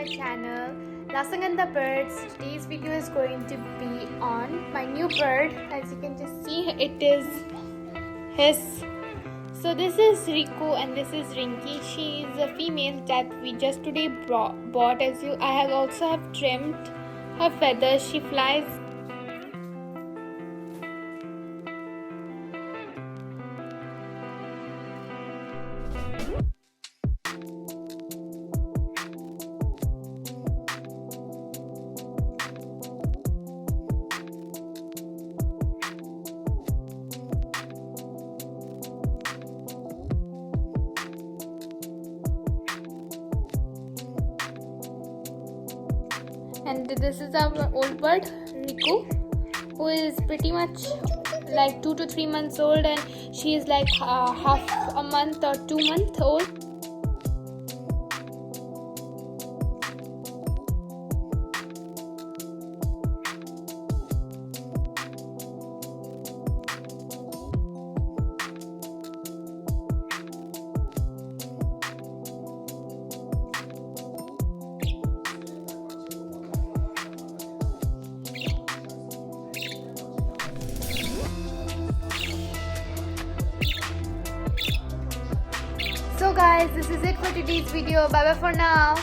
my channel Lasang the Birds. Today's video is going to be on my new bird. As you can just see, it is his. So this is Riku and this is Rinky. She is a female that we just today bought. I have also trimmed her feathers. She flies. And this is our old bird, Miku, who is pretty much like 2 to 3 months old, and she is like half a month or 2 months old. So guys, this is it for today's video. Bye bye for now.